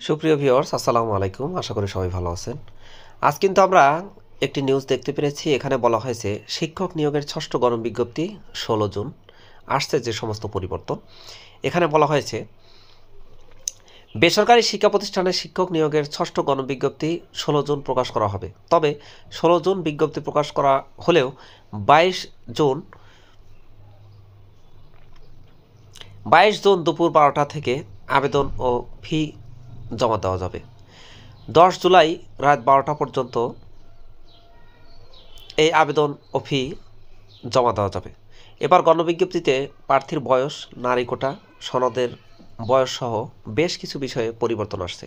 সুপ্রিয় ভিউয়ার্স, আসসালামু আলাইকুম। আশা করি সবাই ভালো আছেন। আজ কিন্তু আমরা একটি নিউজ দেখতে পেরেছি। এখানে বলা হয়েছে শিক্ষক নিয়োগের ষষ্ঠ গণবিজ্ঞপ্তি 16 জুন আসছে। যে সমস্ত পরিবর্তন এখানে বলা হয়েছে, বেসরকারি শিক্ষা প্রতিষ্ঠানে শিক্ষক নিয়োগের ষষ্ঠ গণবিজ্ঞপ্তি 16 জুন প্রকাশ করা হবে। তবে 16 জুন বিজ্ঞপ্তি প্রকাশ করা হলেও 22 জুন দুপুর 12টা থেকে আবেদন ও ফি জমা দেওয়া যাবে। 10 জুলাই রাত 12টা পর্যন্ত এই আবেদন ও ফি জমা দেওয়া যাবে। এবার গণবিজ্ঞপ্তিতে প্রার্থীর বয়স, নারী কোটা, সনদের বয়সসহ বেশ কিছু বিষয়ে পরিবর্তন আসছে।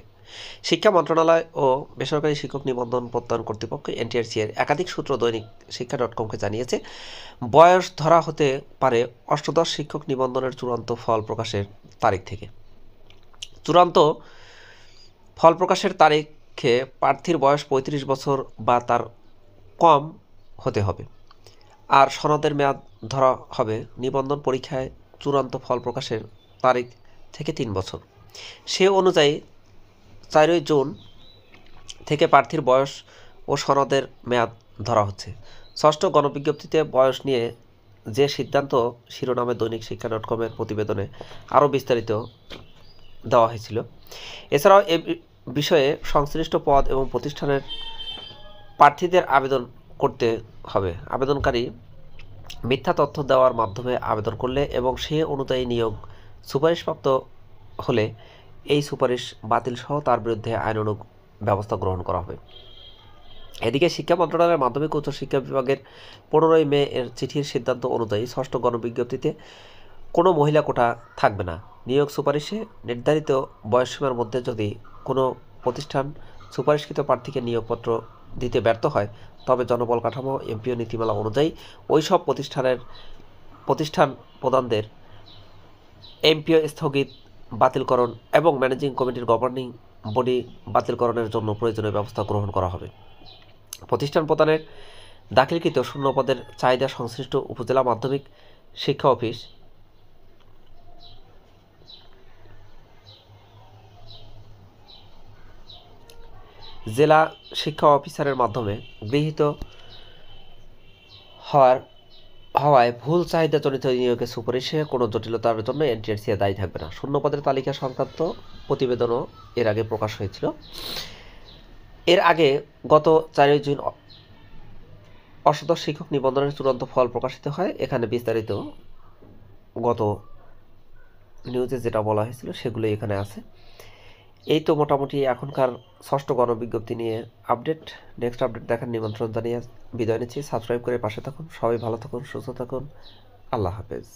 শিক্ষা মন্ত্রণালয় ও বেসরকারি শিক্ষক নিবন্ধন প্রত্যয়ন কর্তৃপক্ষ এনটিআরসি এর একাধিক সূত্র দৈনিক শিক্ষা.কমকে জানিয়েছে, বয়স ধরা হতে পারে অষ্টাদশ শিক্ষক নিবন্ধনের চূড়ান্ত ফল প্রকাশের তারিখ থেকে। চূড়ান্ত ফল প্রকাশের তারিখে প্রার্থীর বয়স 35 বছর বা তার কম হতে হবে, আর সনদের মেয়াদ ধরা হবে নিবন্ধন পরীক্ষায় চূড়ান্ত ফল প্রকাশের তারিখ থেকে 3 বছর। সে অনুযায়ী 4 জুন থেকে প্রার্থীর বয়স ও সনদের মেয়াদ ধরা হচ্ছে। ষষ্ঠ গণবিজ্ঞপ্তিতে বয়স নিয়ে যে সিদ্ধান্ত শিরোনামে দৈনিক শিক্ষা.কমের প্রতিবেদনে আরও বিস্তারিত দেওয়া হয়েছিল। এছাড়াও এ বিষয়ে সংশ্লিষ্ট পদ এবং প্রতিষ্ঠানের প্রার্থীদের আবেদন করতে হবে। আবেদনকারী মিথ্যা তথ্য দেওয়ার মাধ্যমে আবেদন করলে এবং সে অনুযায়ী নিয়োগ সুপারিশপ্রাপ্ত হলে এই সুপারিশ বাতিল সহ তার বিরুদ্ধে আইনানুগ ব্যবস্থা গ্রহণ করা হবে। এদিকে শিক্ষা মন্ত্রণালয়ের মাধ্যমিক উচ্চ শিক্ষা বিভাগের 15 মে এর চিঠির সিদ্ধান্ত অনুযায়ী ষষ্ঠ গণবিজ্ঞপ্তিতে কোনো মহিলা কোটা থাকবে না। নিয়োগ সুপারিশে নির্ধারিত বয়সসীমার মধ্যে যদি কোনো প্রতিষ্ঠান সুপারিশকৃত প্রার্থীকে নিয়োগপত্র দিতে ব্যর্থ হয়, তবে জনবল কাঠামো এমপিও নীতিমালা অনুযায়ী ওই সব প্রতিষ্ঠান প্রধানদের এমপিও স্থগিত, বাতিলকরণ এবং ম্যানেজিং কমিটির গভর্নিং বডি বাতিলকরণের জন্য প্রয়োজনীয় ব্যবস্থা গ্রহণ করা হবে। প্রতিষ্ঠান প্রদানের দাখিলকৃত শূন্য পদের চাহিদা সংশ্লিষ্ট উপজেলা মাধ্যমিক শিক্ষা অফিস, জেলা শিক্ষা অফিসারের মাধ্যমে গৃহীত হওয়ায় ভুল চাহিদাজনিত নিয়োগের সুপারিশে কোনো জটিলতার জন্য এনটিআরসি দায়ী থাকবে না। শূন্য পদের তালিকা সংক্রান্ত প্রতিবেদনও এর আগে প্রকাশ হয়েছিল। এর আগে গত 4 জুন অষ্টাদশ শিক্ষক নিবন্ধনের চূড়ান্ত ফল প্রকাশিত হয়। এখানে বিস্তারিত গত নিউজে যেটা বলা হয়েছিল সেগুলো এখানে আছে। এই তো মোটামুটি এখনকার ষষ্ঠ গণবিজ্ঞপ্তি নিয়ে আপডেট। নেক্সট আপডেট দেখার নিমন্ত্রণ জানিয়ে বিদায় নিচ্ছি। সাবস্ক্রাইব করে পাশে থাকুন। সবাই ভালো থাকুন, সুস্থ থাকুন। আল্লাহ হাফেজ।